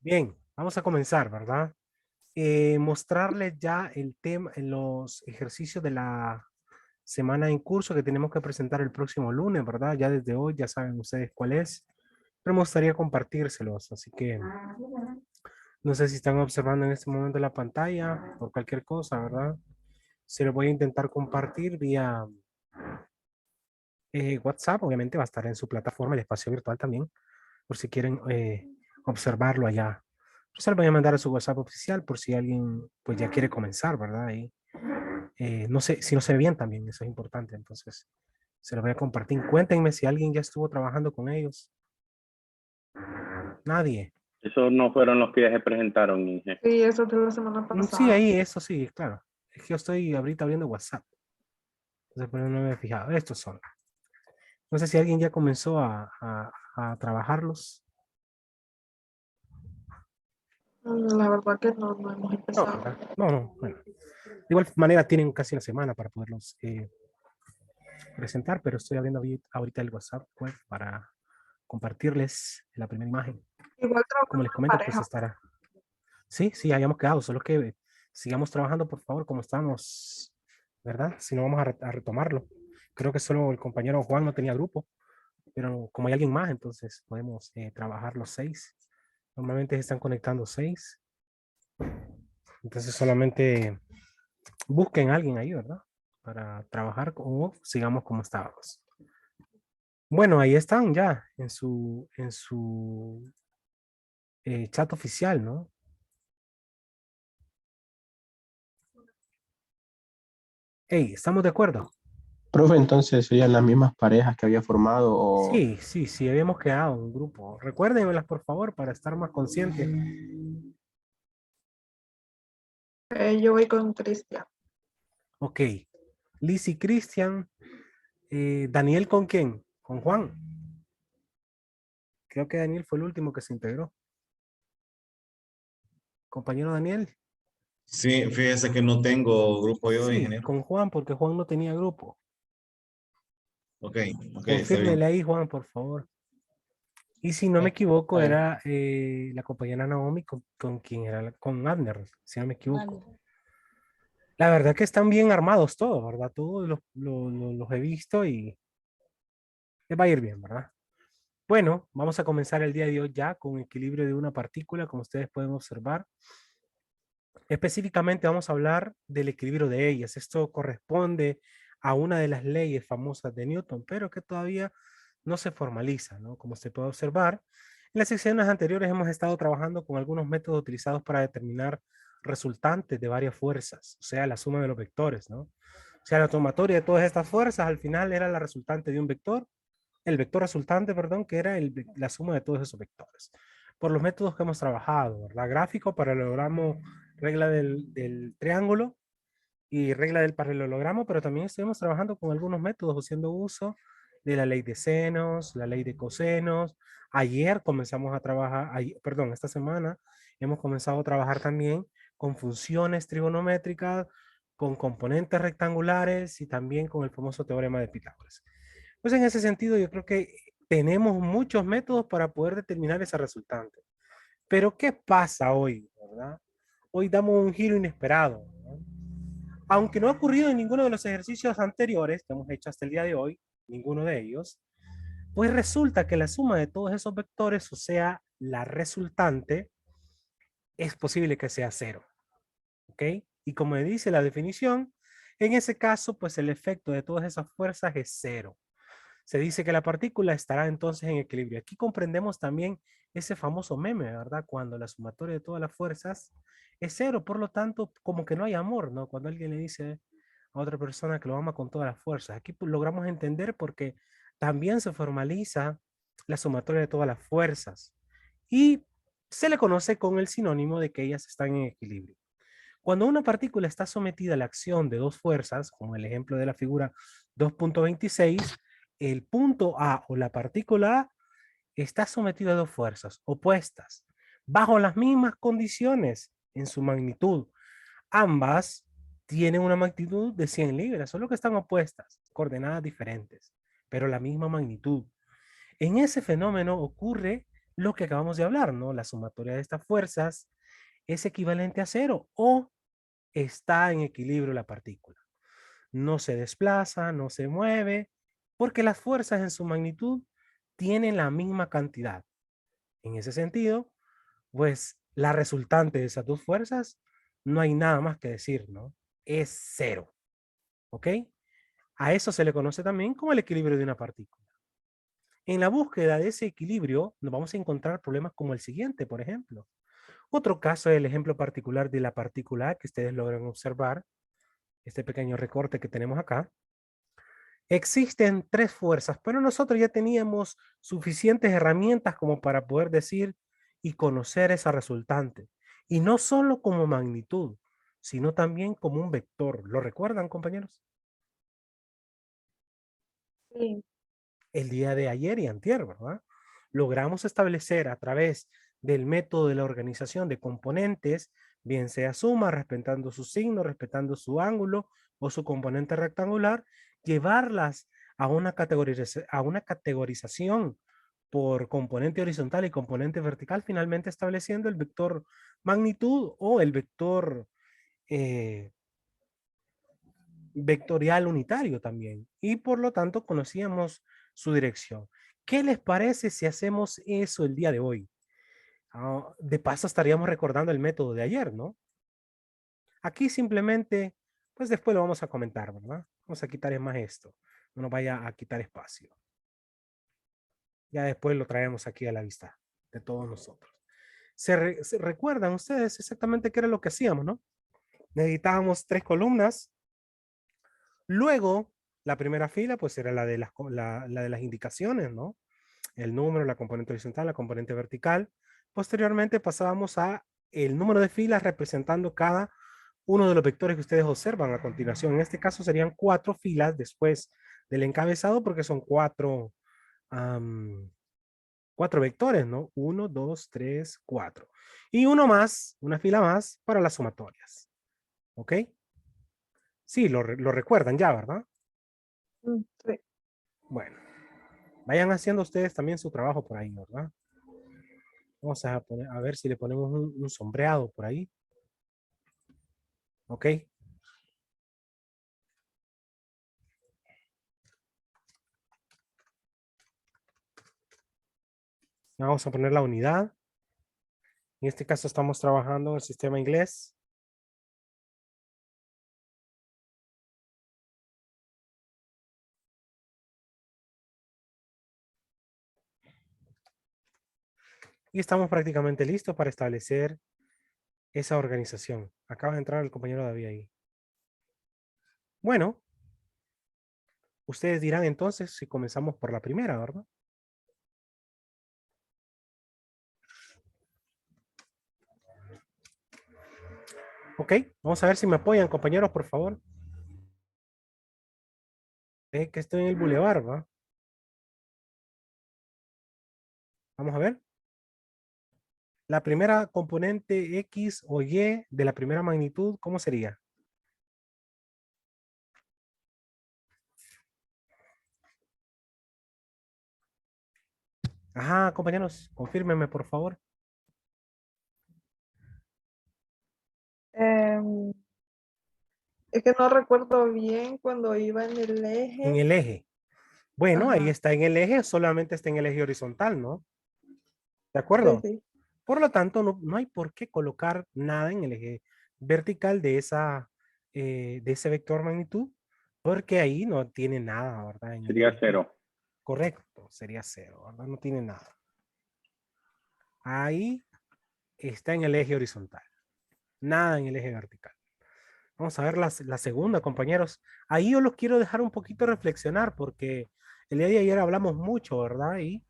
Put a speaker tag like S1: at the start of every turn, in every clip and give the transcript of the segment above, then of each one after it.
S1: Bien, vamos a comenzar, ¿verdad? Mostrarles ya el tema, los ejercicios de la semana en curso que tenemos que presentar el próximo lunes, ¿verdad? Ya desde hoy ya saben ustedes cuál es, pero me gustaría compartírselos, así que no sé si están observando en este momento la pantalla por cualquier cosa, ¿verdad? Se lo voy a intentar compartir vía WhatsApp, obviamente va a estar en su plataforma, el espacio virtual también, por si quieren observarlo allá. Yo se lo voy a mandar a su WhatsApp oficial por si alguien pues ya quiere comenzar, ¿verdad? Y, no sé si no se ve bien también, eso es importante. Entonces, se lo voy a compartir. Cuéntenme si alguien ya estuvo trabajando con ellos. Nadie.
S2: Esos no fueron los que ya se presentaron, Inge.
S3: Sí, eso de la semana
S1: Sí,
S3: pasada.
S1: ahí, eso sí, claro. Es que yo estoy ahorita abriendo WhatsApp. Entonces, pero no me he fijado. Estos son. No sé si alguien ya comenzó a trabajarlos.
S3: La verdad que no hemos
S1: No,
S3: empezado.
S1: ¿verdad? No, no. Bueno, de igual manera tienen casi una semana para poderlos presentar, pero estoy abriendo ahorita el WhatsApp pues, para compartirles la primera imagen.
S3: Igual
S1: Como les
S3: trabajamos en
S1: comento, pues
S3: pareja.
S1: estará. Sí, sí, hayamos quedado, solo que sigamos trabajando, por favor, como estamos, ¿verdad? Si no, vamos a retomarlo. Creo que solo el compañero Juan no tenía grupo, pero como hay alguien más, entonces podemos trabajar los 6. Normalmente se están conectando 6. Entonces solamente busquen a alguien ahí, ¿verdad? Para trabajar o sigamos como estábamos. Bueno, ahí están ya en su chat oficial, ¿no? Hey, ¿estamos de acuerdo?
S4: Profe, entonces serían las mismas parejas que había formado o...
S1: Sí, sí, sí, habíamos quedado en un grupo. Recuérdenmelas, por favor, para estar más consciente.
S3: Yo voy con Cristian.
S1: Ok. Liz y Cristian. Daniel, ¿con quién? Con Juan. Creo que Daniel fue el último que se integró. Compañero Daniel.
S5: Sí, fíjese que no tengo grupo yo,
S1: Sí,
S5: ingeniero.
S1: con Juan, porque Juan no tenía grupo.
S5: Ok, ok, está bien.
S1: Confírmele ahí, Juan, por favor. Y si no me equivoco,
S4: Está bien.
S1: era la compañera Naomi con quien era, con Abner, si no me equivoco. La verdad que están bien armados todos, ¿verdad? Todos los he visto y les va a ir bien, ¿verdad? Bueno, vamos a comenzar el día de hoy ya con equilibrio de una partícula, como ustedes pueden observar. Específicamente vamos a hablar del equilibrio de ellas. Esto corresponde a una de las leyes famosas de Newton, pero que todavía no se formaliza, ¿no? Como se puede observar, en las secciones anteriores hemos estado trabajando con algunos métodos utilizados para determinar resultantes de varias fuerzas, o sea, la suma de los vectores, ¿no? O sea, la sumatoria de todas estas fuerzas al final era la resultante de un vector, el vector resultante, perdón, que era la suma de todos esos vectores. Por los métodos que hemos trabajado, ¿verdad? Gráfico, paralelogramo, regla del triángulo y regla del paralelogramo, pero también estuvimos trabajando con algunos métodos haciendo uso de la ley de senos, la ley de cosenos. Ayer comenzamos a trabajar, perdón, esta semana hemos comenzado a trabajar también con funciones trigonométricas, con componentes rectangulares y también con el famoso teorema de Pitágoras. Pues en ese sentido yo creo que tenemos muchos métodos para poder determinar esa resultante. Pero ¿qué pasa hoy, verdad? Hoy damos un giro inesperado, ¿no? Aunque no ha ocurrido en ninguno de los ejercicios anteriores que hemos hecho hasta el día de hoy, ninguno de ellos, pues resulta que la suma de todos esos vectores, o sea, la resultante, es posible que sea cero, ¿ok? Y como dice la definición, en ese caso, pues el efecto de todas esas fuerzas es cero. Se dice que la partícula estará entonces en equilibrio. Aquí comprendemos también ese famoso meme, ¿verdad? Cuando la sumatoria de todas las fuerzas es cero, por lo tanto, como que no hay amor, ¿no? Cuando alguien le dice a otra persona que lo ama con todas las fuerzas. Aquí pues, logramos entender porque también se formaliza la sumatoria de todas las fuerzas y se le conoce con el sinónimo de que ellas están en equilibrio. Cuando una partícula está sometida a la acción de dos fuerzas, como el ejemplo de la figura 2.26, el punto A o la partícula A está sometida a dos fuerzas opuestas, bajo las mismas condiciones en su magnitud. Ambas tienen una magnitud de 100 libras, solo que están opuestas, coordenadas diferentes, pero la misma magnitud. En ese fenómeno ocurre lo que acabamos de hablar, ¿no? La sumatoria de estas fuerzas es equivalente a 0 o está en equilibrio la partícula. No se desplaza, no se mueve, porque las fuerzas en su magnitud tienen la misma cantidad. En ese sentido, pues la resultante de esas dos fuerzas, no hay nada más que decir, ¿no? Es 0. ¿Ok? A eso se le conoce también como el equilibrio de una partícula. En la búsqueda de ese equilibrio, nos vamos a encontrar problemas como el siguiente, por ejemplo. Otro caso es el ejemplo particular de la partícula A que ustedes logran observar, este pequeño recorte que tenemos acá. Existen 3 fuerzas, pero nosotros ya teníamos suficientes herramientas como para poder decir y conocer esa resultante. Y no solo como magnitud, sino también como un vector. ¿Lo recuerdan, compañeros?
S3: Sí.
S1: El día de ayer y antier, ¿verdad? Logramos establecer a través del método de la organización de componentes, bien sea suma, respetando su signo, respetando su ángulo o su componente rectangular, llevarlas a una categorización por componente horizontal y componente vertical, finalmente estableciendo el vector magnitud o el vector vectorial unitario también. Y por lo tanto conocíamos su dirección. ¿Qué les parece si hacemos eso el día de hoy? De paso estaríamos recordando el método de ayer, ¿no? Aquí simplemente, pues después lo vamos a comentar, ¿verdad? Vamos a quitar más esto. No nos vaya a quitar espacio. Ya después lo traemos aquí a la vista de todos nosotros. ¿Se recuerdan ustedes exactamente qué era lo que hacíamos, no? Necesitábamos 3 columnas. Luego, la primera fila, pues era la de las indicaciones, ¿no? El número, la componente horizontal, la componente vertical. Posteriormente pasábamos a el número de filas representando cada uno de los vectores que ustedes observan a continuación. En este caso serían 4 filas después del encabezado porque son 4 vectores, ¿no? 1, 2, 3, 4. Y uno más, una fila más para las sumatorias. ¿Ok? Sí, lo recuerdan ya, ¿verdad?
S3: Sí.
S1: Bueno, vayan haciendo ustedes también su trabajo por ahí, ¿verdad? Vamos a ver si le ponemos un sombreado por ahí. ¿Ok? Vamos a poner la unidad. En este caso estamos trabajando en el sistema inglés. Y estamos prácticamente listos para establecer esa organización. Acaba de entrar el compañero David ahí. Bueno, ustedes dirán entonces si comenzamos por la primera, ¿verdad? Ok, vamos a ver si me apoyan, compañeros, por favor. Que estoy en el bulevar, ¿va? Vamos a ver. La primera componente X o Y de la primera magnitud, ¿cómo sería? Ajá, compañeros, confírmenme, por favor.
S3: Em, es que no recuerdo bien cuando iba en el
S1: En
S3: eje.
S1: el eje. Bueno, ahí
S3: Ajá.
S1: está en el eje, solamente está en el eje horizontal, ¿no? ¿De
S3: Sí,
S1: acuerdo?
S3: sí.
S1: Por lo tanto, no hay por qué colocar nada en el eje vertical de ese vector magnitud, porque ahí no tiene nada, ¿verdad? En el
S2: Sería
S1: eje.
S2: 0.
S1: Correcto, sería 0, ¿verdad? No tiene nada. Ahí está en el eje horizontal, nada en el eje vertical. Vamos a ver la segunda, compañeros. Ahí yo los quiero dejar un poquito reflexionar porque el día de ayer hablamos mucho, ¿verdad? Y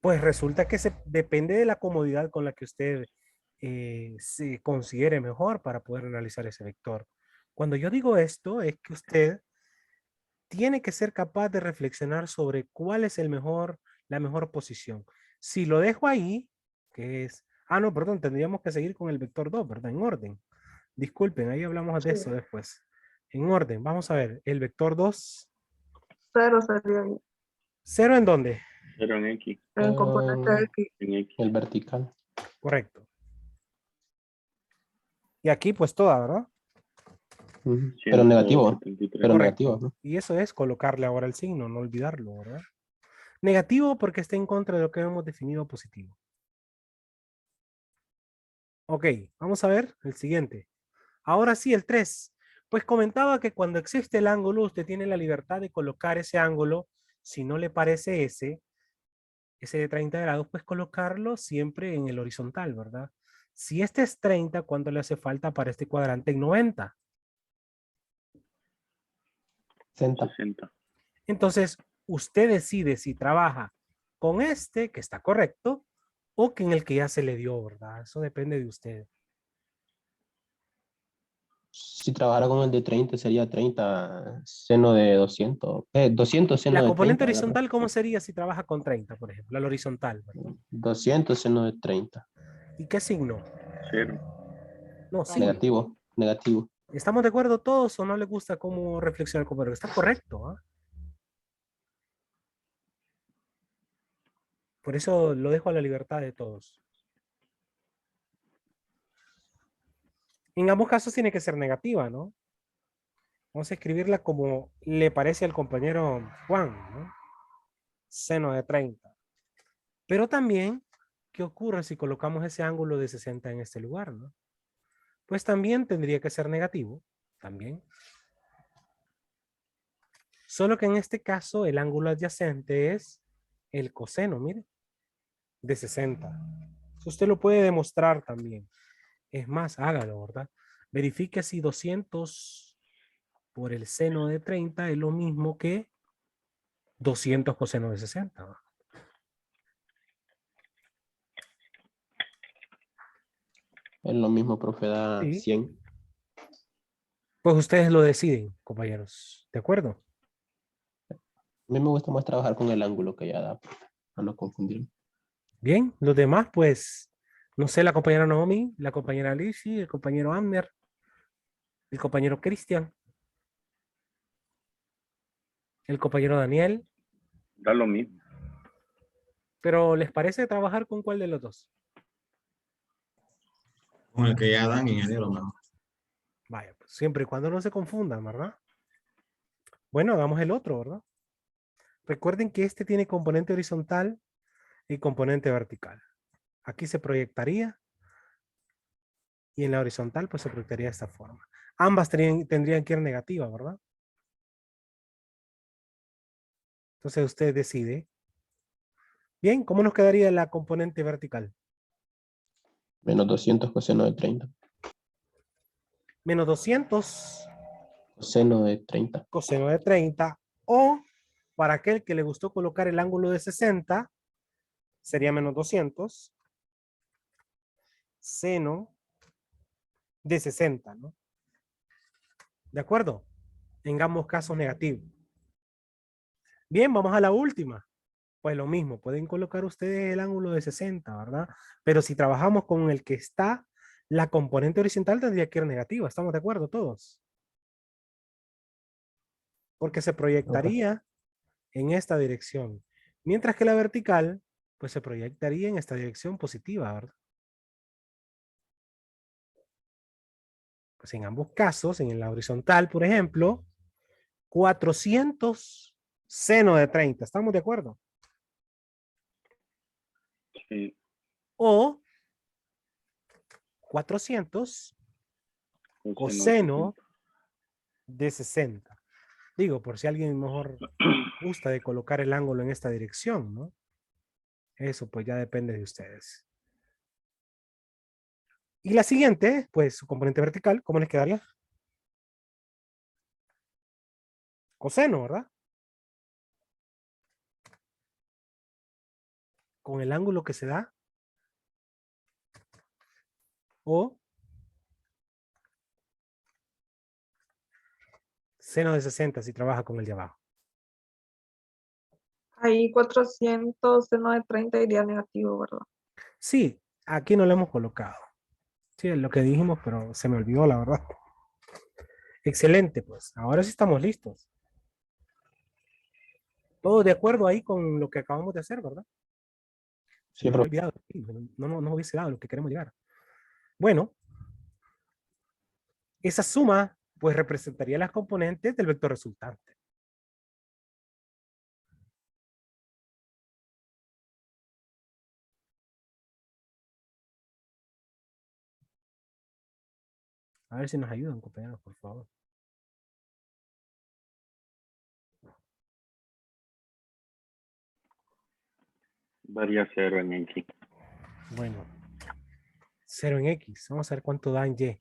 S1: pues resulta que depende de la comodidad con la que usted se considere mejor para poder analizar ese vector. Cuando yo digo esto, es que usted tiene que ser capaz de reflexionar sobre cuál es la mejor posición. Si lo dejo ahí, que es, no, perdón, tendríamos que seguir con el vector 2, ¿verdad? En orden. Disculpen, ahí hablamos de
S3: Sí.
S1: eso después. En orden, vamos a ver, el vector 2.
S3: 0 sería ahí.
S1: ¿Cero en dónde?
S2: Pero en X.
S3: En componente X.
S2: En X.
S4: El vertical.
S1: Correcto. Y aquí pues toda, ¿verdad?
S4: Ujú. Pero negativo.
S2: 173.
S4: Pero
S1: Correcto.
S4: negativo, ¿no?
S1: Y eso es colocarle ahora el signo, no olvidarlo, ¿verdad? Negativo porque está en contra de lo que hemos definido positivo. Ok, vamos a ver el siguiente. Ahora sí, el 3. Pues comentaba que cuando existe el ángulo, usted tiene la libertad de colocar ese ángulo, si no le parece ese de 30 grados, pues colocarlo siempre en el horizontal, ¿verdad? Si este es 30, ¿cuánto le hace falta para este cuadrante en 90?
S4: 60.
S2: 60.
S1: Entonces, usted decide si trabaja con este, que está correcto, o que en el que ya se le dio, ¿verdad? Eso depende de usted.
S4: Si trabajara con el de 30 sería 30 seno de 200. 200 seno
S1: La
S4: de
S1: componente
S4: 30, ¿verdad?
S1: horizontal, ¿cómo sería si trabaja con 30, por ejemplo? La horizontal, ¿verdad?
S4: 200 seno de 30.
S1: ¿Y qué signo?
S2: 0.
S1: No, sí.
S4: Negativo. Negativo.
S1: ¿Estamos de acuerdo todos o no le gusta cómo reflexiona el compañero? Está correcto, ¿ah? Por eso lo dejo a la libertad de todos. En ambos casos tiene que ser negativa, ¿no? Vamos a escribirla como le parece al compañero Juan, ¿no? Seno de 30. Pero también, ¿qué ocurre si colocamos ese ángulo de 60 en este lugar, ¿no? Pues también tendría que ser negativo, también. Solo que en este caso el ángulo adyacente es el coseno, mire, de 60. Usted lo puede demostrar también. Es más, hágalo, ¿verdad? Verifique si 200 por el seno de 30 es lo mismo que 200 coseno de 60. ¿Va?
S4: Es lo mismo, profe, da
S1: Sí.
S4: 100.
S1: Pues ustedes lo deciden, compañeros. ¿De acuerdo?
S4: A mí me gusta más trabajar con el ángulo que ya da, para no confundirme.
S1: Bien, los demás, pues, no sé, la compañera Naomi, la compañera Lizzie, el compañero Amner, el compañero Cristian, el compañero Daniel.
S2: Da lo mismo.
S1: Pero ¿les parece trabajar con cuál de los dos?
S5: Con el que ya dan, ingeniero, mejor.
S1: Vaya, pues siempre y cuando no se confundan, ¿verdad? Bueno, hagamos el otro, ¿verdad? Recuerden que este tiene componente horizontal y componente vertical. Aquí se proyectaría y en la horizontal pues se proyectaría de esta forma. Ambas tendrían que ir negativas, ¿verdad? Entonces usted decide. Bien, ¿cómo nos quedaría la componente vertical?
S4: Menos 200 coseno de 30.
S1: Menos 200
S4: Coseno de 30.
S1: coseno de 30 o para aquel que le gustó colocar el ángulo de 60 sería menos 200 seno de 60, ¿no? ¿De acuerdo? En ambos casos negativo. Bien, vamos a la última. Pues lo mismo, pueden colocar ustedes el ángulo de 60, ¿verdad? Pero si trabajamos con el que está, la componente horizontal tendría que ir negativa. ¿Estamos de acuerdo todos? Porque se proyectaría en esta dirección. Mientras que la vertical, pues se proyectaría en esta dirección positiva, ¿verdad? Pues en ambos casos, en la horizontal, por ejemplo, 400 seno de 30. ¿Estamos de acuerdo?
S2: Sí.
S1: O 400
S2: Coseno
S1: coseno de 60. Digo, por si alguien mejor gusta de colocar el ángulo en esta dirección, ¿no? Eso pues ya depende de ustedes. Y la siguiente, pues su componente vertical, ¿cómo les quedaría? Coseno, ¿verdad? Con el ángulo que se da. O seno de 60 si trabaja con el de abajo.
S3: Ahí 400 seno de 30 iría negativo, ¿verdad?
S1: Sí, aquí no lo hemos colocado. Sí, es lo que dijimos, pero se me olvidó la verdad. Excelente, pues. Ahora sí estamos listos. Todo de acuerdo ahí con lo que acabamos de hacer, ¿verdad?
S4: Sí,
S1: Me había
S4: profe.
S1: olvidado. No hubiese dado lo que queremos llegar. Bueno, esa suma pues representaría las componentes del vector resultante. A ver si nos ayudan, compañeros, por favor.
S2: Varía 0 en X.
S1: Bueno, 0 en X. Vamos a ver cuánto da en Y.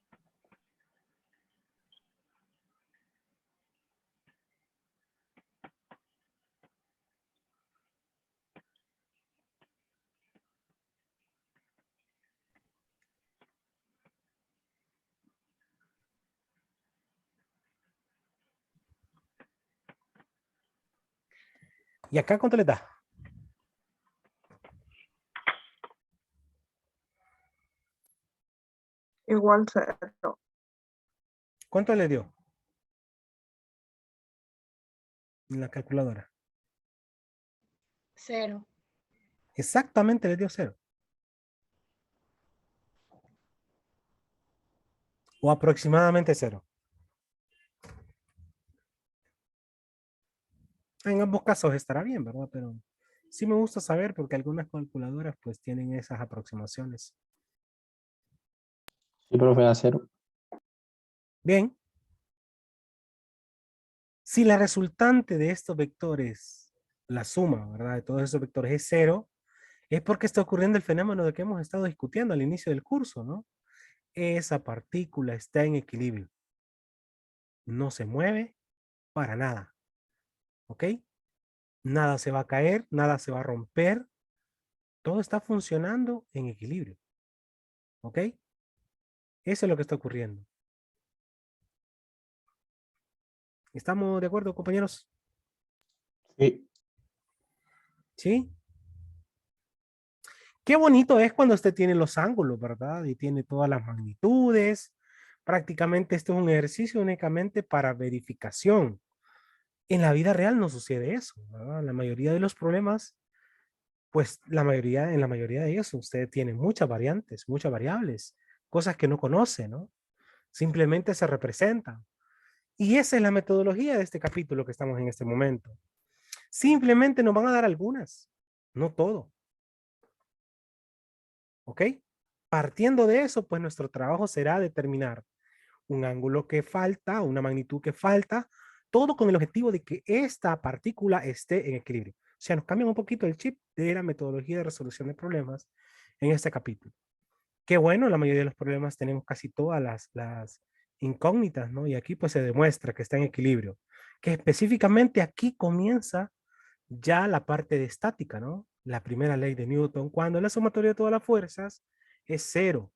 S1: ¿Y acá cuánto le da?
S3: Igual 0.
S1: ¿Cuánto le dio? En la calculadora.
S6: 0.
S1: Exactamente le dio 0. O aproximadamente 0. En ambos casos estará bien, ¿verdad? Pero sí me gusta saber porque algunas calculadoras pues tienen esas aproximaciones.
S4: Sí, profe, a 0.
S1: Bien. Si la resultante de estos vectores, la suma, ¿verdad? De todos esos vectores es 0, es porque está ocurriendo el fenómeno de que hemos estado discutiendo al inicio del curso, ¿no? Esa partícula está en equilibrio. No se mueve para nada. ¿Ok? Nada se va a caer, nada se va a romper. Todo está funcionando en equilibrio. ¿Ok? Eso es lo que está ocurriendo. ¿Estamos de acuerdo, compañeros?
S4: Sí.
S1: ¿Sí? Qué bonito es cuando usted tiene los ángulos, ¿verdad? Y tiene todas las magnitudes. Prácticamente esto es un ejercicio únicamente para verificación. En la vida real no sucede eso, ¿verdad? La mayoría de los problemas, pues en la mayoría de ellos usted tiene muchas variantes, muchas variables, cosas que no conoce, ¿no? Simplemente se representan. Y esa es la metodología de este capítulo que estamos en este momento. Simplemente nos van a dar algunas, no todo. ¿Ok? Partiendo de eso, pues nuestro trabajo será determinar un ángulo que falta, una magnitud que falta, todo con el objetivo de que esta partícula esté en equilibrio. O sea, nos cambian un poquito el chip de la metodología de resolución de problemas en este capítulo. Qué bueno, la mayoría de los problemas tenemos casi todas las incógnitas, ¿no? Y aquí pues se demuestra que está en equilibrio. Que específicamente aquí comienza ya la parte de estática, ¿no? La primera ley de Newton, cuando la sumatoria de todas las fuerzas es 0.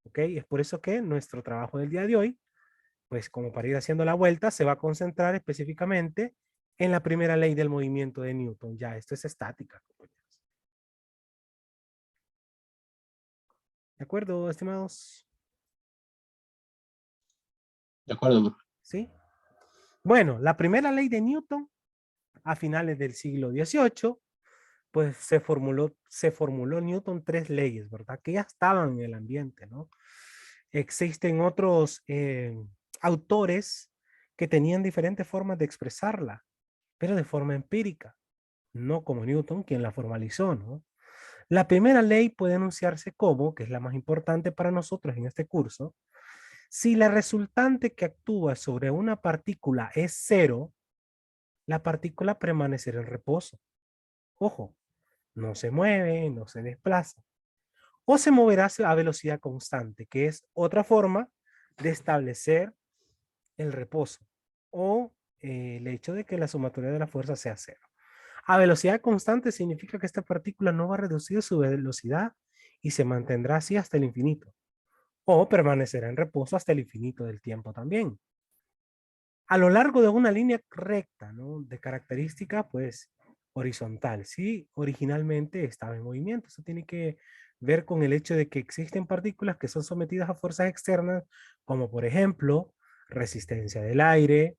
S1: ¿Ok? Es por eso que nuestro trabajo del día de hoy, pues como para ir haciendo la vuelta, se va a concentrar específicamente en la primera ley del movimiento de Newton. Ya, esto es estática, compañeros. ¿De acuerdo, estimados?
S4: De acuerdo, profe.
S1: ¿Sí? Bueno, la primera ley de Newton a finales del siglo XVIII, pues se formuló Newton 3 leyes, ¿verdad? Que ya estaban en el ambiente, ¿no? Existen otros autores que tenían diferentes formas de expresarla, pero de forma empírica, no como Newton, quien la formalizó, ¿no? La primera ley puede enunciarse como, que es la más importante para nosotros en este curso, si la resultante que actúa sobre una partícula es 0, la partícula permanecerá en reposo. Ojo, no se mueve, no se desplaza. O se moverá a velocidad constante, que es otra forma de establecer el reposo o el hecho de que la sumatoria de la fuerza sea 0. A velocidad constante significa que esta partícula no va a reducir su velocidad y se mantendrá así hasta el infinito. O permanecerá en reposo hasta el infinito del tiempo también. A lo largo de una línea recta, ¿no? De característica, pues, horizontal. Sí, originalmente estaba en movimiento. Eso tiene que ver con el hecho de que existen partículas que son sometidas a fuerzas externas, como por ejemplo, resistencia del aire,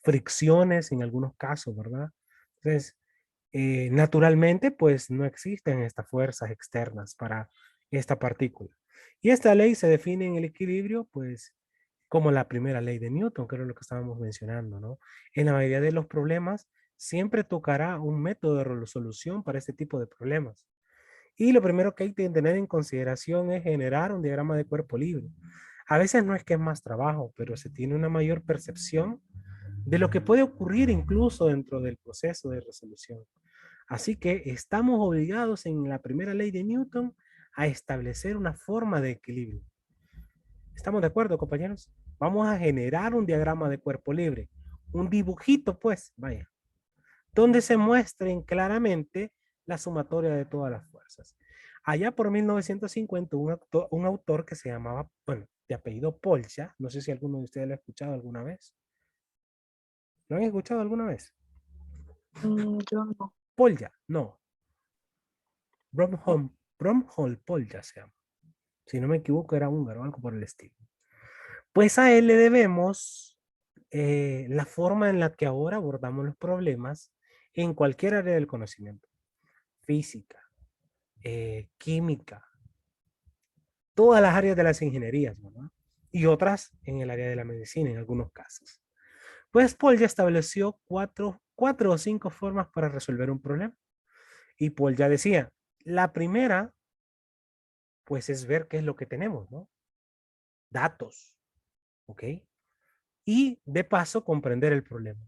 S1: fricciones en algunos casos, ¿verdad? Entonces, naturalmente, pues no existen estas fuerzas externas para esta partícula. Y esta ley se define en el equilibrio, pues, como la primera ley de Newton, que era lo que estábamos mencionando, ¿no? En la mayoría de los problemas, siempre tocará un método de resolución para este tipo de problemas. Y lo primero que hay que tener en consideración es generar un diagrama de cuerpo libre. A veces no es que es más trabajo, pero se tiene una mayor percepción de lo que puede ocurrir incluso dentro del proceso de resolución. Así que estamos obligados en la primera ley de Newton a establecer una forma de equilibrio. ¿Estamos de acuerdo, compañeros? Vamos a generar un diagrama de cuerpo libre. Un dibujito, pues, vaya, donde se muestren claramente la sumatoria de todas las fuerzas. Allá por 1950, un autor que se llamaba, bueno, de apellido Polya, no sé si alguno de ustedes lo ha escuchado alguna vez. ¿Lo han escuchado alguna vez?
S3: Yo no.
S1: Polya, no. Bromholm Polya se llama. Si no me equivoco, era húngaro, algo por el estilo. Pues a él le debemos la forma en la que ahora abordamos los problemas en cualquier área del conocimiento. Física, química, todas las áreas de las ingenierías, ¿verdad? Y otras en el área de la medicina en algunos casos. Pues Paul ya estableció cuatro o cinco formas para resolver un problema. Y Paul ya decía, la primera, pues es ver qué es lo que tenemos, ¿no? Datos, ¿ok? Y de paso comprender el problema.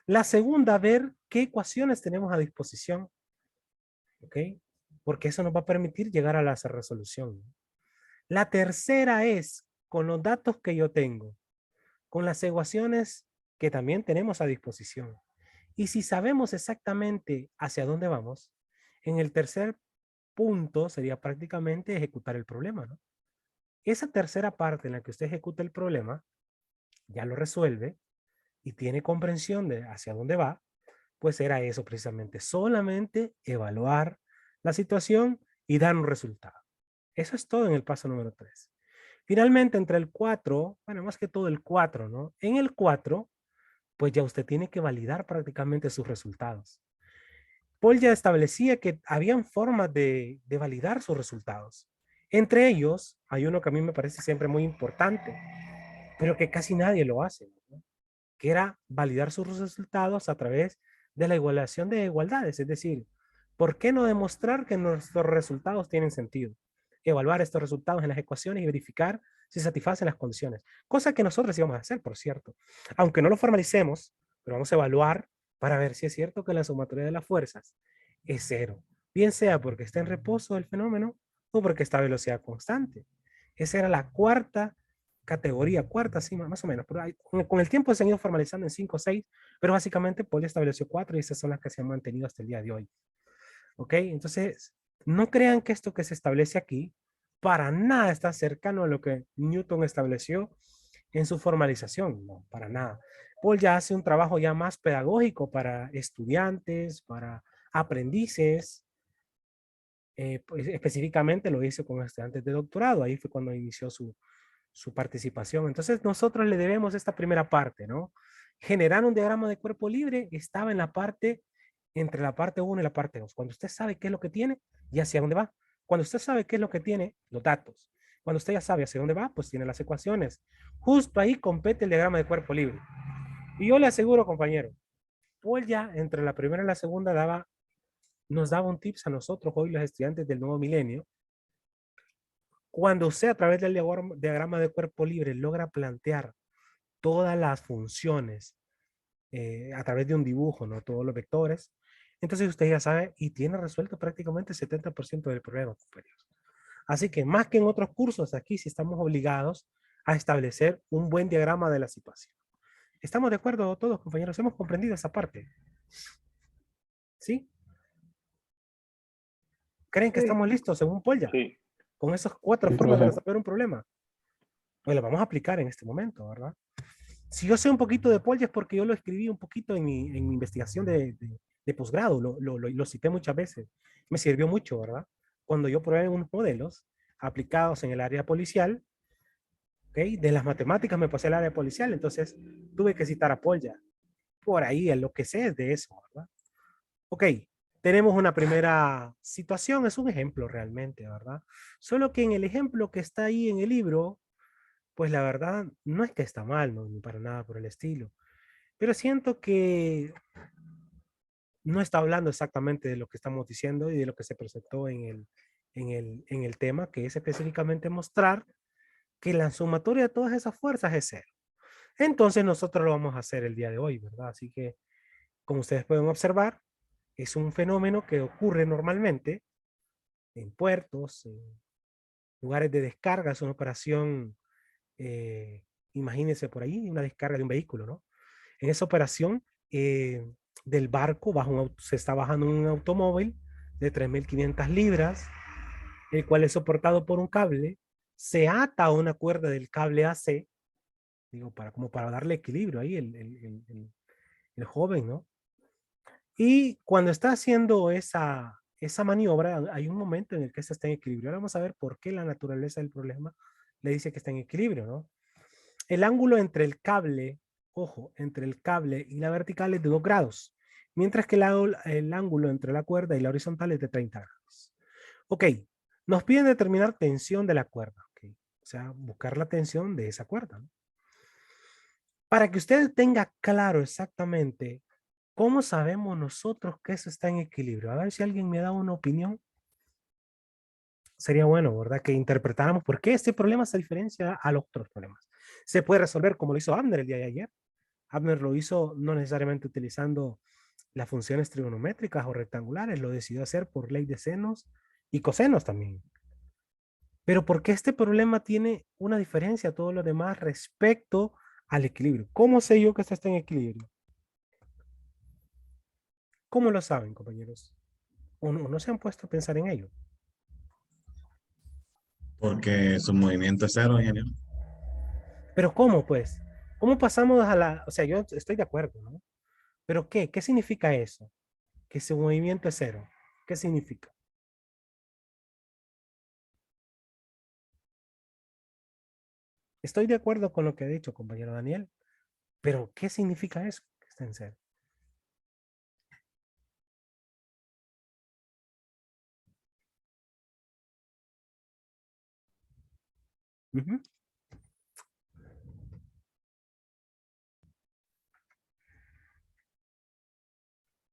S1: La segunda, ver qué ecuaciones tenemos a disposición, ¿ok? Porque eso nos va a permitir llegar a la resolución. La tercera es, con los datos que yo tengo, con las ecuaciones que también tenemos a disposición. Y si sabemos exactamente hacia dónde vamos, en el tercer punto sería prácticamente ejecutar el problema, ¿no? Esa tercera parte en la que usted ejecuta el problema, ya lo resuelve y tiene comprensión de hacia dónde va, pues era eso precisamente, solamente evaluar la situación y dar un resultado. Eso es todo en el paso número 3. Finalmente, entre el 4, bueno, más que todo el 4, ¿no? En el 4, pues ya usted tiene que validar prácticamente sus resultados. Paul ya establecía que habían formas de validar sus resultados. Entre ellos, hay uno que a mí me parece siempre muy importante, pero que casi nadie lo hace, ¿no? Que era validar sus resultados a través de la igualación de igualdades. Es decir, ¿por qué no demostrar que nuestros resultados tienen sentido? Evaluar estos resultados en las ecuaciones y verificar si satisfacen las condiciones. Cosa que nosotros íbamos a hacer, por cierto. Aunque no lo formalicemos, pero vamos a evaluar para ver si es cierto que la sumatoria de las fuerzas es cero. Bien sea porque está en reposo el fenómeno o porque está a velocidad constante. Esa era la cuarta categoría, cuarta, sí, más o menos. Pero con el tiempo se han ido formalizando en 5 o 6, pero básicamente Paul estableció 4 y esas son las que se han mantenido hasta el día de hoy. ¿Ok? Entonces, no crean que esto que se establece aquí para nada está cercano a lo que Newton estableció en su formalización. No, para nada. Paul ya hace un trabajo ya más pedagógico para estudiantes, para aprendices. Pues, específicamente lo hizo con estudiantes de doctorado. Ahí fue cuando inició su participación. Entonces nosotros le debemos esta primera parte, ¿no? Generar un diagrama de cuerpo libre estaba en la parte, entre la parte 1 y la parte 2. Cuando usted sabe qué es lo que tiene y hacia dónde va. Cuando usted sabe qué es lo que tiene, los datos. Cuando usted ya sabe hacia dónde va, pues tiene las ecuaciones. Justo ahí compete el diagrama de cuerpo libre. Y yo le aseguro, compañero, Paul ya entre la primera y la segunda nos daba un tips a nosotros, hoy los estudiantes del nuevo milenio. Cuando usted a través del diagrama de cuerpo libre logra plantear todas las funciones a través de un dibujo, ¿no? Todos los vectores, entonces usted ya sabe y tiene resuelto prácticamente el 70% del problema, compañeros. Así que más que en otros cursos, aquí sí estamos obligados a establecer un buen diagrama de la situación. ¿Estamos de acuerdo todos, compañeros? ¿Hemos comprendido esa parte? ¿Sí? ¿Creen que
S3: Sí.
S1: estamos listos según Polya?
S2: Sí,
S1: Con esas 4
S4: Sí,
S1: formas de
S4: profe.
S1: resolver un problema. Pues lo vamos a aplicar en este momento, ¿verdad? Si yo sé un poquito de Polya es porque yo lo escribí un poquito en mi investigación de posgrado, lo cité muchas veces. Me sirvió mucho, ¿verdad? Cuando yo probé unos modelos aplicados en el área policial, ¿ok? De las matemáticas me pasé al área policial, entonces tuve que citar a Polya. por ahí es lo que sé es de eso, ¿verdad? Ok, tenemos una primera situación, es un ejemplo realmente, ¿verdad? Solo que en el ejemplo que está ahí en el libro, pues la verdad no es que está mal, no, ni para nada por el estilo, pero siento que no está hablando exactamente de lo que estamos diciendo y de lo que se presentó en el tema, que es específicamente mostrar que la sumatoria de todas esas fuerzas es cero. Entonces nosotros lo vamos a hacer el día de hoy, ¿verdad? Así que, como ustedes pueden observar, es un fenómeno que ocurre normalmente en puertos, en lugares de descarga, es una operación, imagínense por ahí, una descarga de un vehículo, ¿no? En esa operación del barco se está bajando un automóvil de 3.500 libras, el cual es soportado por un cable, se ata a una cuerda del cable AC, digo, como para darle equilibrio ahí el joven, ¿no? Y cuando está haciendo esa maniobra, hay un momento en el que se está en equilibrio. Ahora vamos a ver por qué la naturaleza del problema le dice que está en equilibrio, ¿no? El ángulo entre el cable, ojo, entre el cable y la vertical es de 2 grados, mientras que el ángulo entre la cuerda y la horizontal es de 30 grados. Ok, nos piden determinar tensión de la cuerda, okay. O sea, buscar la tensión de esa cuerda, ¿no? Para que usted tenga claro exactamente cómo sabemos nosotros que eso está en equilibrio. A ver si alguien me da una opinión. Sería bueno, ¿verdad? Que interpretáramos por qué este problema se diferencia a los otros problemas. Se puede resolver como lo hizo Abner el día de ayer. Abner lo hizo no necesariamente utilizando las funciones trigonométricas o rectangulares, lo decidió hacer por ley de senos y cosenos también. Pero ¿por qué este problema tiene una diferencia a todos los demás respecto al equilibrio? ¿Cómo sé yo que esto está en equilibrio? ¿Cómo lo saben, compañeros? ¿O no se han puesto a pensar en ello?
S5: Porque su movimiento es cero, ingeniero.
S1: Pero ¿cómo, pues? ¿Cómo pasamos a la... O sea, yo estoy de acuerdo, ¿no? Pero ¿qué? ¿Qué significa eso? Que su movimiento es cero. ¿Qué significa? Estoy de acuerdo con lo que ha dicho, compañero Daniel, pero ¿qué significa eso? Que está en cero. Ujú.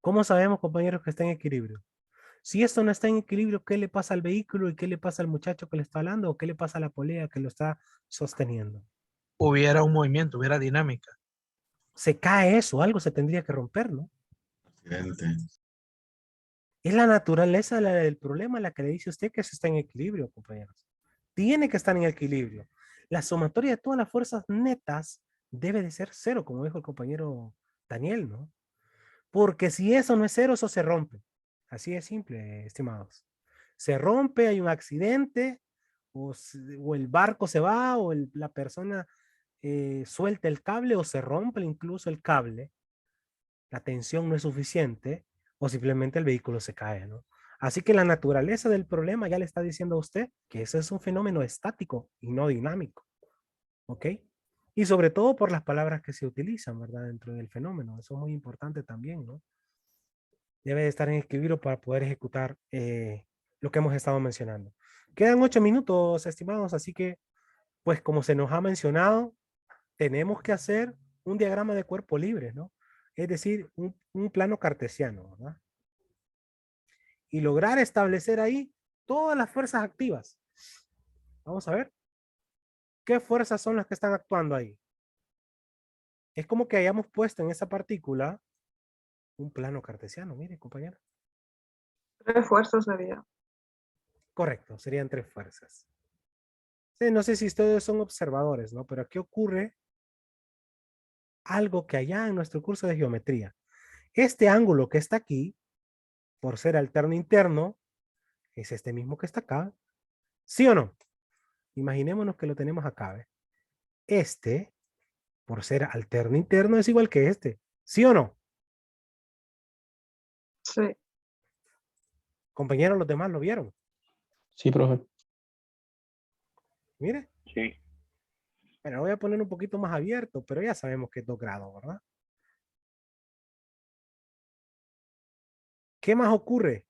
S1: ¿Cómo sabemos, compañeros, que está en equilibrio? Si esto no está en equilibrio, ¿qué le pasa al vehículo y qué le pasa al muchacho que le está hablando o qué le pasa a la polea que lo está sosteniendo?
S6: Hubiera un movimiento, hubiera dinámica.
S1: Se cae eso, algo se tendría que romper, ¿no?
S5: Accidente.
S1: Es la naturaleza del problema la que le dice a usted que eso está en equilibrio, compañeros. Tiene que estar en equilibrio. La sumatoria de todas las fuerzas netas debe de ser cero, como dijo el compañero Daniel, ¿no? Porque si eso no es cero, eso se rompe. Así de simple, estimados. Se rompe, hay un accidente, o el barco se va, o la persona suelta el cable, o se rompe incluso el cable, la tensión no es suficiente, o simplemente el vehículo se cae, ¿no? Así que la naturaleza del problema ya le está diciendo a usted que ese es un fenómeno estático y no dinámico, ¿ok? Y sobre todo por las palabras que se utilizan, ¿verdad? Dentro del fenómeno. Eso es muy importante también, ¿no? Debe de estar en equilibrio para poder ejecutar lo que hemos estado mencionando. Quedan 8 minutos, estimados, así que, pues como se nos ha mencionado, tenemos que hacer un diagrama de cuerpo libre, ¿no? Es decir, un plano cartesiano, ¿verdad? Y lograr establecer ahí todas las fuerzas activas. Vamos a ver qué fuerzas son las que están actuando ahí. Es como que hayamos puesto en esa partícula un plano cartesiano, mire, compañero.
S3: 3 fuerzas había.
S1: Correcto, serían 3 fuerzas. Sí, no sé si ustedes son observadores, ¿no? Pero aquí ocurre algo que allá en nuestro curso de geometría. Este ángulo que está aquí, por ser alterno interno, es este mismo que está acá. ¿Sí o no? Imaginémonos que lo tenemos acá. ¿Ve? Este, por ser alterno interno, es igual que este. ¿Sí o no?
S3: Sí.
S1: Compañeros, los demás lo vieron.
S4: Sí, profe.
S1: Mire,
S2: Sí.
S1: bueno, voy a poner un poquito más abierto, pero ya sabemos que es 2 grados, ¿verdad? ¿Qué más ocurre?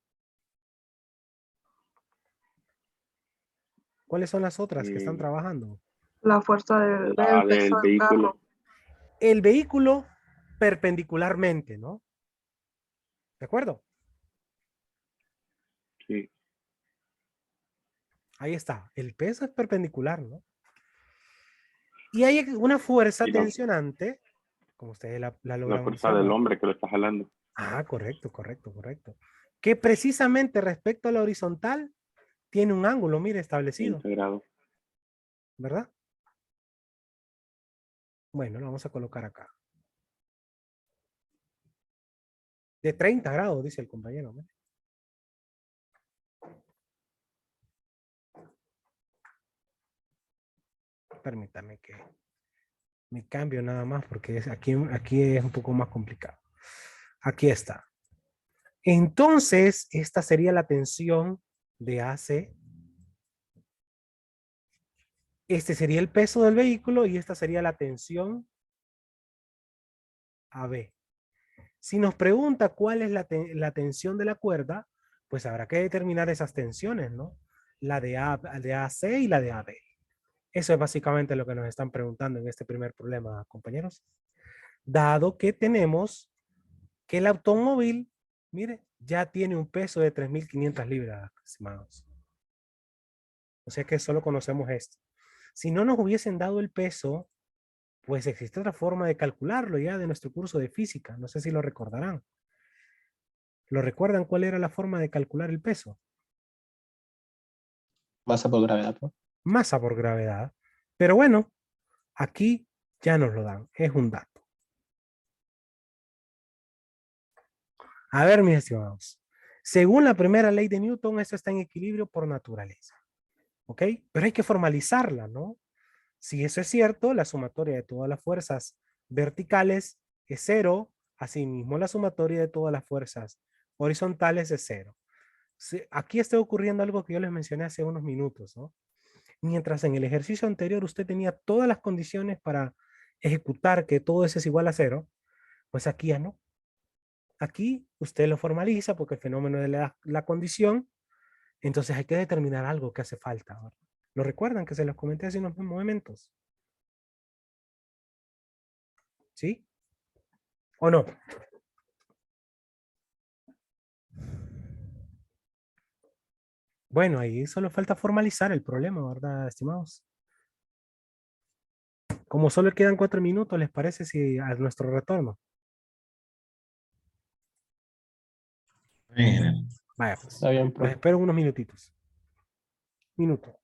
S1: ¿Cuáles son las otras que están trabajando?
S3: La fuerza del
S2: La
S3: peso
S2: del
S3: del
S2: vehículo.
S3: carro.
S1: El vehículo perpendicularmente, ¿no? ¿De acuerdo?
S2: Sí.
S1: Ahí está. El peso es perpendicular, ¿no? Y hay una fuerza
S2: Y la,
S1: tensionante, como ustedes la
S2: la
S1: logran
S2: fuerza del
S1: observar.
S2: hombre que lo está jalando.
S1: Ah, correcto, correcto, correcto. Que precisamente respecto a la horizontal tiene un ángulo, mire, establecido,
S2: 20 grados.
S1: ¿verdad? Bueno, lo vamos a colocar acá. De 30 grados, dice el compañero, ¿no? Permítame que me cambio nada más porque aquí es un poco más complicado. Aquí está. Entonces, esta sería la tensión de AC. Este sería el peso del vehículo y esta sería la tensión AB. Si nos pregunta cuál es la tensión de la cuerda, pues habrá que determinar esas tensiones, ¿no? La de AC y la de AB. Eso es básicamente lo que nos están preguntando en este primer problema, compañeros. Dado que tenemos que el automóvil, mire, ya tiene un peso de 3.500 libras, estimados. O sea que solo conocemos esto. Si no nos hubiesen dado el peso, pues existe otra forma de calcularlo ya de nuestro curso de física. No sé si lo recordarán. ¿Lo recuerdan cuál era la forma de calcular el peso?
S4: Masa por gravedad, ¿no?
S1: Masa por gravedad. Pero bueno, aquí ya nos lo dan. Es un dato. A ver, mis estimados. Según la primera ley de Newton, esto está en equilibrio por naturaleza. ¿Ok? Pero hay que formalizarla, ¿no? Si eso es cierto, la sumatoria de todas las fuerzas verticales es cero. Asimismo, la sumatoria de todas las fuerzas horizontales es cero. Aquí está ocurriendo algo que yo les mencioné hace unos minutos, ¿no? Mientras en el ejercicio anterior usted tenía todas las condiciones para ejecutar que todo eso es igual a cero, pues aquí ya no. Aquí usted lo formaliza porque el fenómeno es la condición, entonces hay que determinar algo que hace falta, ¿verdad? ¿Lo recuerdan que se los comenté hace unos momentos? ¿Sí? ¿O no? Bueno, ahí solo falta formalizar el problema, ¿verdad, estimados? Como solo quedan 4 minutos, ¿les parece si a nuestro retorno?
S5: Bien.
S1: Vaya, pues,
S4: Está bien,
S1: los
S4: profe.
S1: espero unos minutitos. Minuto.